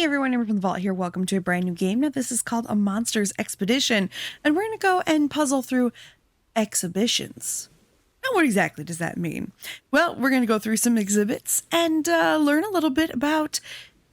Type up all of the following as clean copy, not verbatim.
Hey everyone, Amber from the Vault here. Welcome to a brand new game. Now this is called a Monsters Expedition, and we're going to go and puzzle through exhibitions. Now what exactly does that mean? Well, we're going to go through some exhibits and learn a little bit about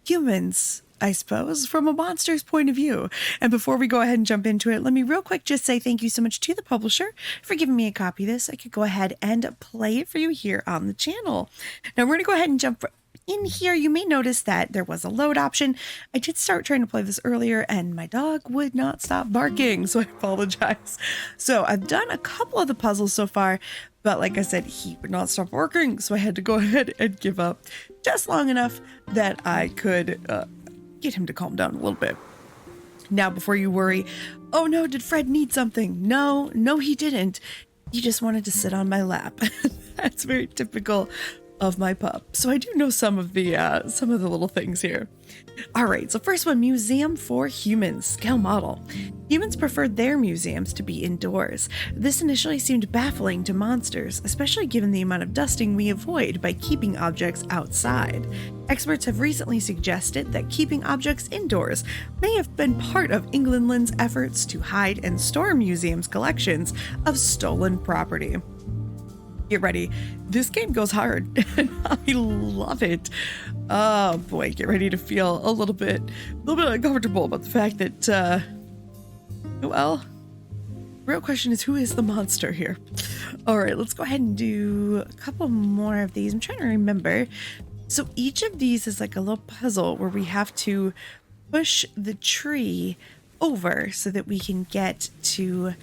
humans, I suppose, from a monster's point of view. And before we go ahead and jump into it, let me real quick just say thank you so much to the publisher for giving me a copy of this. I could go ahead and play it for you here on the channel. Now we're going to go ahead and jump in here. You may notice that there was a load option. I did start trying to play this earlier and my dog would not stop barking, so I apologize. So I've done a couple of the puzzles so far, but like I said, he would not stop barking, so I had to go ahead and give up just long enough that I could get him to calm down a little bit. Now, before you worry, oh no, did Fred need something? No, he didn't. He just wanted to sit on my lap. That's very typical of my pup. So I do know some of the little things here. All right, so first one, Museum for Humans, scale model. Humans preferred their museums to be indoors. This initially seemed baffling to monsters, especially given the amount of dusting we avoid by keeping objects outside. Experts have recently suggested that keeping objects indoors may have been part of England's efforts to hide and store museums' collections of stolen property. Get ready. This game goes hard and I love it. Oh boy, get ready to feel a little bit uncomfortable about the fact that, well, real question is, who is the monster here? All right, let's go ahead and do a couple more of these. I'm trying to remember. So each of these is like a little puzzle where we have to push the tree over so that we can get to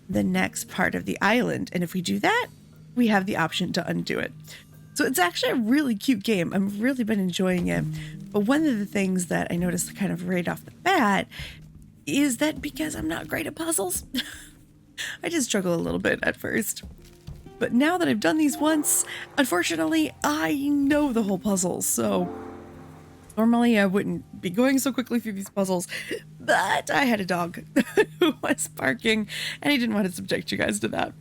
the next part of the island. And if we do that, we have the option to undo it. So it's actually a really cute game. I've really been enjoying it. But one of the things that I noticed kind of right off the bat is that because I'm not great at puzzles, I just struggle a little bit at first. But now that I've done these once, unfortunately, I know the whole puzzle. So normally I wouldn't be going so quickly through these puzzles, but I had a dog who was barking and I didn't want to subject you guys to that.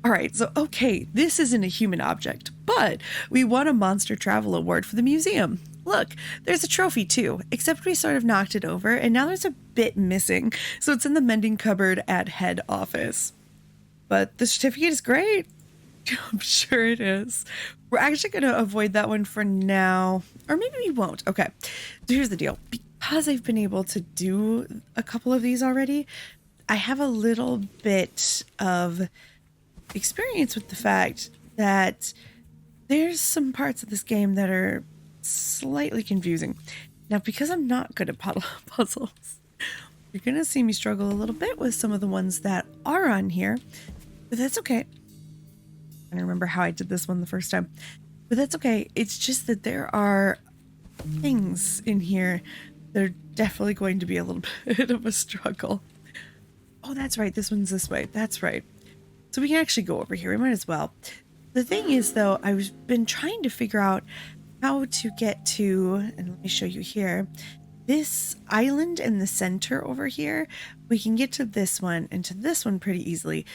All right, so okay, this isn't a human object, but we won a Monster Travel Award for the museum. Look, there's a trophy too, except we sort of knocked it over and now there's a bit missing. So it's in the mending cupboard at head office. But the certificate is great. I'm sure it is. We're actually going to avoid that one for now, or maybe we won't. Okay, so here's the deal. Because I've been able to do a couple of these already, I have a little bit of experience with the fact that there's some parts of this game that are slightly confusing. Now, because I'm not good at puzzles, you're gonna see me struggle a little bit with some of the ones that are on here, but that's okay. I don't remember how I did this one the first time, but that's okay. It's just that there are things in here that are definitely going to be a little bit of a struggle. Oh, that's right. This one's this way. That's right. So we can actually go over here. We might as well. The thing is, though, I've been trying to figure out how to get to, and let me show you here, this island in the center over here. We can get to this one and to this one pretty easily.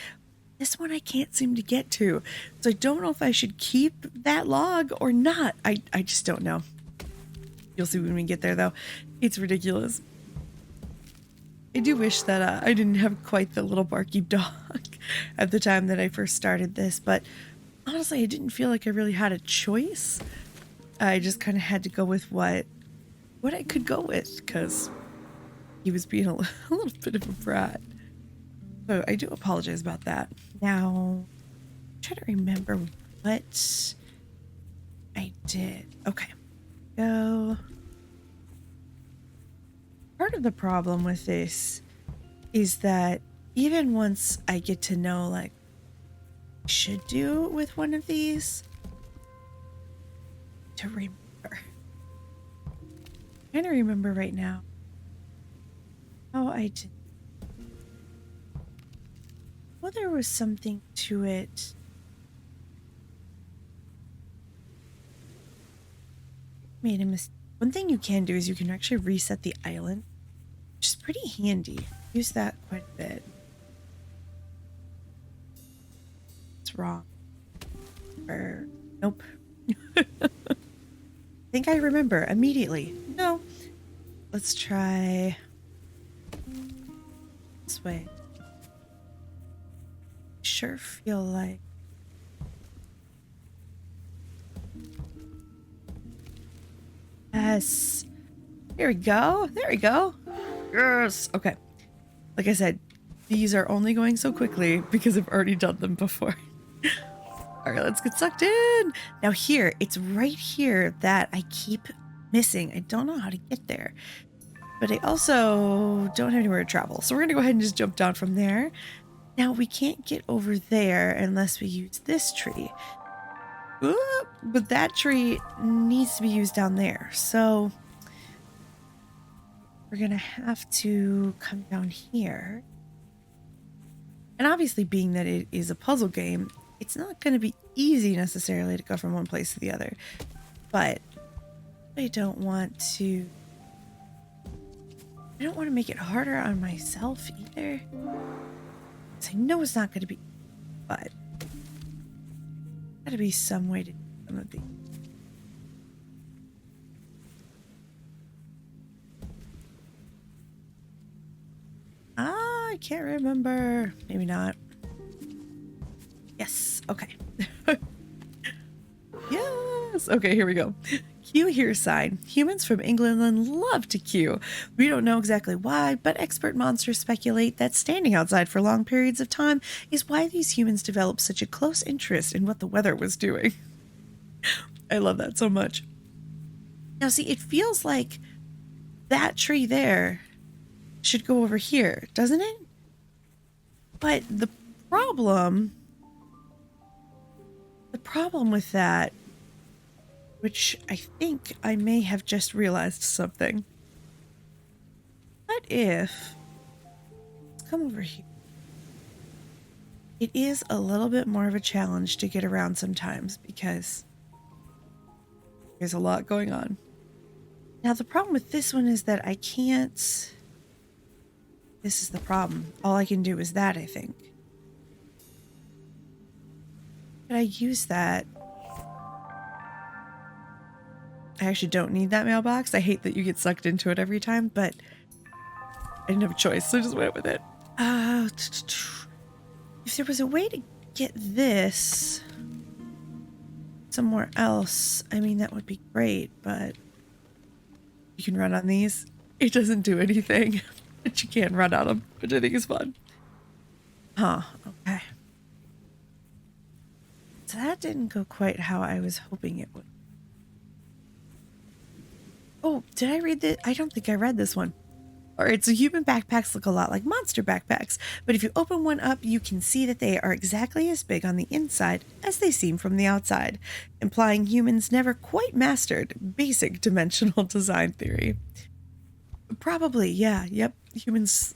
This one I can't seem to get to. So I don't know if I should keep that log or not. I just don't know. You'll see when we get there, though. It's ridiculous. I do wish that I didn't have quite the little barky dog at the time that I first started this, but honestly, I didn't feel like I really had a choice. I just kind of had to go with what I could go with, because he was being a little bit of a brat. So I do apologize about that. Now, try to remember what I did. Okay, go. Part of the problem with this is that even once I get to know like what I should do with one of these, to remember. I'm trying to remember right now how I did. Well, there was something to it. Made a mistake. One thing you can do is you can actually reset the island, which is pretty handy. Use that quite a bit. It's wrong. Or nope. think I remember immediately. No, let's try this way. Sure feel like yes. There we go. There we go. Yes. Okay. Like I said, these are only going so quickly because I've already done them before. All right, let's get sucked in. Now here, it's right here that I keep missing. I don't know how to get there, but I also don't have anywhere to travel. So we're gonna go ahead and just jump down from there. Now we can't get over there unless we use this tree. But that tree needs to be used down there. So we're gonna have to come down here. And obviously, being that it is a puzzle game, it's not going to be easy necessarily to go from one place to the other. But I don't want to make it harder on myself either. So I know it's not going to be, but gotta be some way to do some of these. I can't remember. Maybe not. Yes. Okay. Yes. Okay, here we go. Queue here sign. Humans from England love to queue. We don't know exactly why, but expert monsters speculate that standing outside for long periods of time is why these humans developed such a close interest in what the weather was doing. I love that so much. Now, see, it feels like that tree there should go over here, doesn't it? But the problem with that, which I think I may have just realized something. What if, let's come over here. It is a little bit more of a challenge to get around sometimes because there's a lot going on. Now the problem with this one is that I can't, this is the problem. All I can do is that, I think. Could I use that? I actually don't need that mailbox. I hate that you get sucked into it every time, but I didn't have a choice, so I just went with it. If there was a way to get this somewhere else, I mean, that would be great, but you can run on these. It doesn't do anything, but you can run on them, which I think is fun. Huh, okay. So that didn't go quite how I was hoping it would. Oh, did I read this? I don't think I read this one. All right, so human backpacks look a lot like monster backpacks, but if you open one up, you can see that they are exactly as big on the inside as they seem from the outside, implying humans never quite mastered basic dimensional design theory. Probably, yeah, yep. Humans,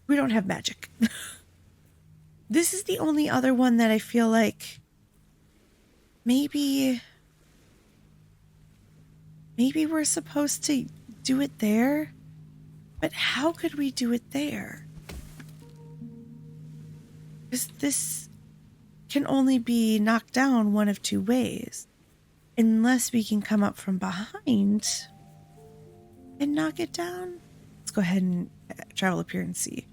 we don't have magic. This is the only other one that I feel like maybe we're supposed to do it there, but how could we do it there? Because this can only be knocked down one of two ways, unless we can come up from behind and knock it down. Let's go ahead and travel up here and see.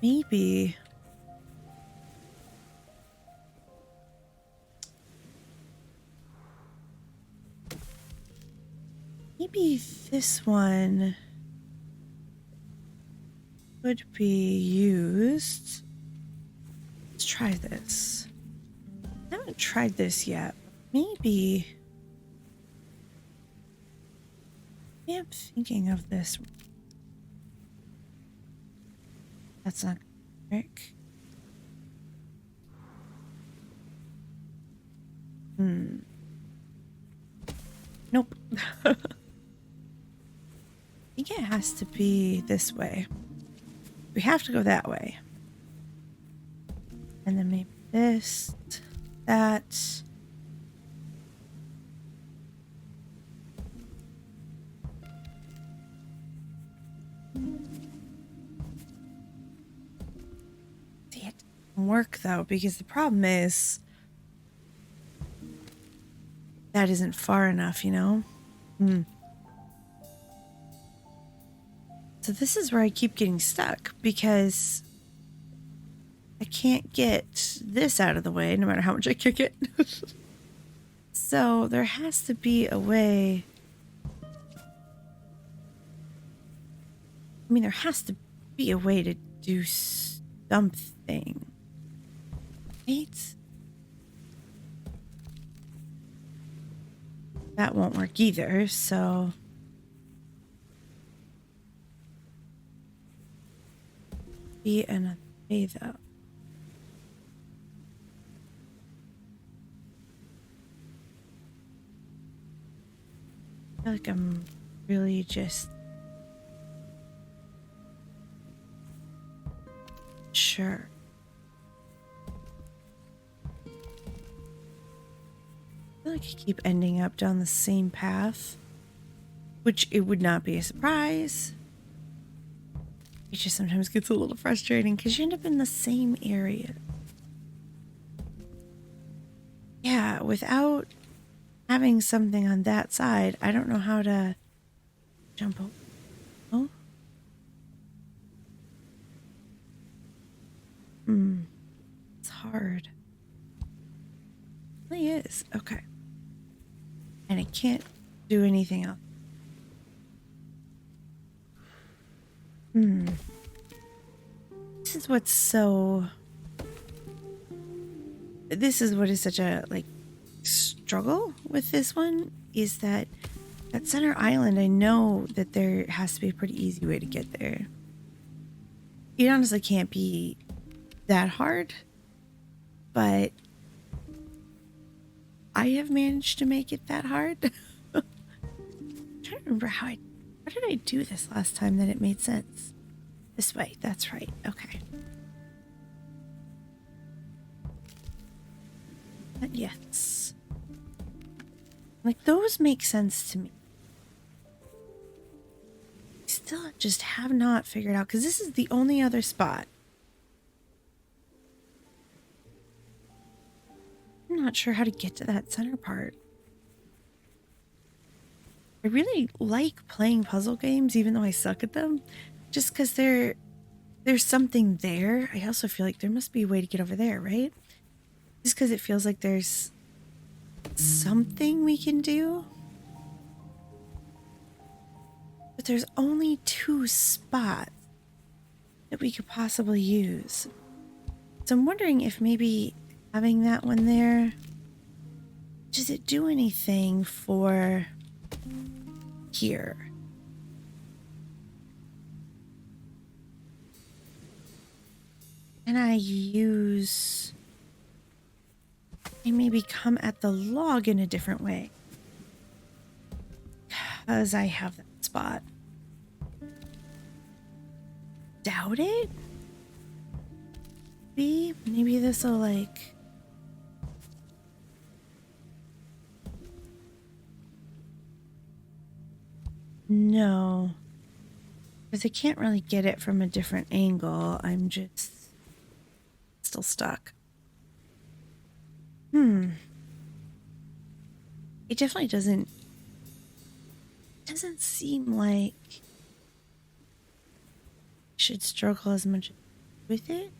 Maybe. Maybe this one could be used. Let's try this. I haven't tried this yet. Maybe I'm thinking of this. That's not correct. Nope. I think it has to be this way. We have to go that way. And then maybe this, that. See, it doesn't work though, because the problem is that isn't far enough, you know? So this is where I keep getting stuck because I can't get this out of the way no matter how much I kick it. So there has to be a way. I mean, there has to be a way to do something. Right? That won't work either, so... Be another way, though. I feel like I'm really just... Sure. I feel like I keep ending up down the same path, which it would not be a surprise. It just sometimes gets a little frustrating because you end up in the same area. Yeah, without having something on that side, I don't know how to jump over. Oh? It's hard. It really is. Okay. And I can't do anything else. This is what's so... This is what is such a, like, struggle with this one, is that at Center Island, I know that there has to be a pretty easy way to get there. It honestly can't be that hard, but I have managed to make it that hard. I'm trying to remember how did I do this last time that it made sense? This way, that's right. Okay. But yes. Like, those make sense to me. I still just have not figured out, because this is the only other spot. I'm not sure how to get to that center part. I really like playing puzzle games, even though I suck at them, just because there's something there. I also feel like there must be a way to get over there, right? Just because it feels like there's something we can do. But there's only 2 spots that we could possibly use. So I'm wondering if maybe having that one there, does it do anything for here? Can I use... I maybe come at the log in a different way, because I have that spot. Doubt it? Maybe this will, like... No. Because I can't really get it from a different angle. I'm just still stuck. It definitely doesn't seem like I should struggle as much with it.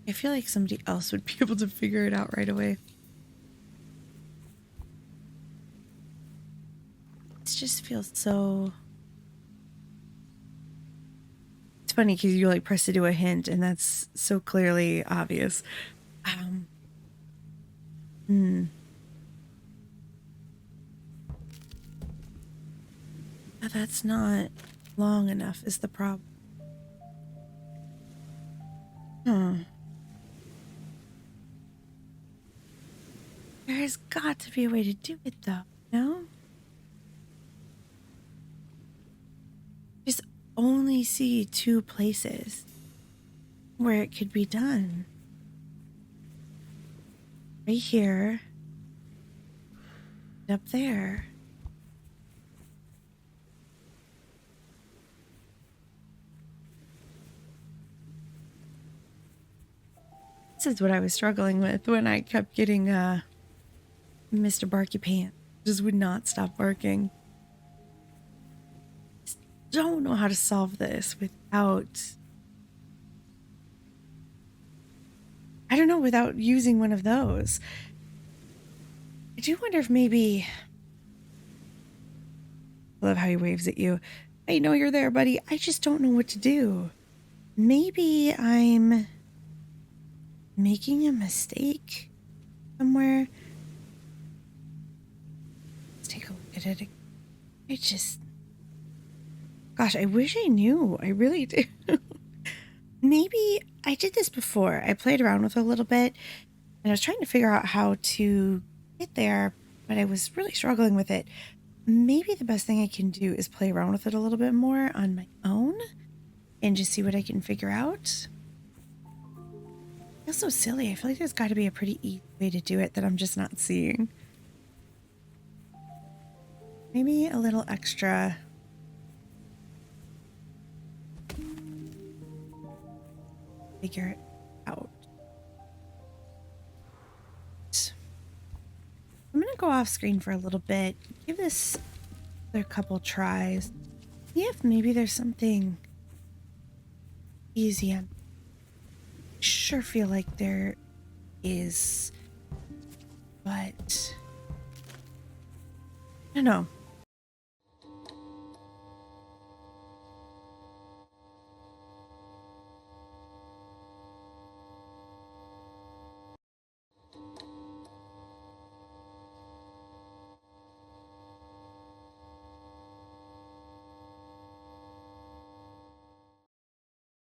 I feel like somebody else would be able to figure it out right away. It just feels so... It's funny because you like press to do a hint and that's so clearly obvious. But that's not long enough is the problem. There's got to be a way to do it though, no? Just only see 2 places where it could be done. Right here. Up there. This is what I was struggling with when I kept getting Mr. Barky Pants. Just would not stop barking. don't know how to solve this without, I don't know, without using one of those. I do wonder if maybe, I love how he waves at you. I know you're there, buddy. I just don't know what to do. Maybe I'm making a mistake somewhere. Let's take a look at it. Gosh, I wish I knew. I really do. Maybe I did this before. I played around with it a little bit and I was trying to figure out how to get there, but I was really struggling with it. Maybe the best thing I can do is play around with it a little bit more on my own and just see what I can figure out. I feel so silly. I feel like there's got to be a pretty easy way to do it that I'm just not seeing. Maybe a little extra. Figure it out. I'm going to go off screen for a little bit. Give this a couple tries. See if maybe there's something easy. I sure feel like there is, but I don't know.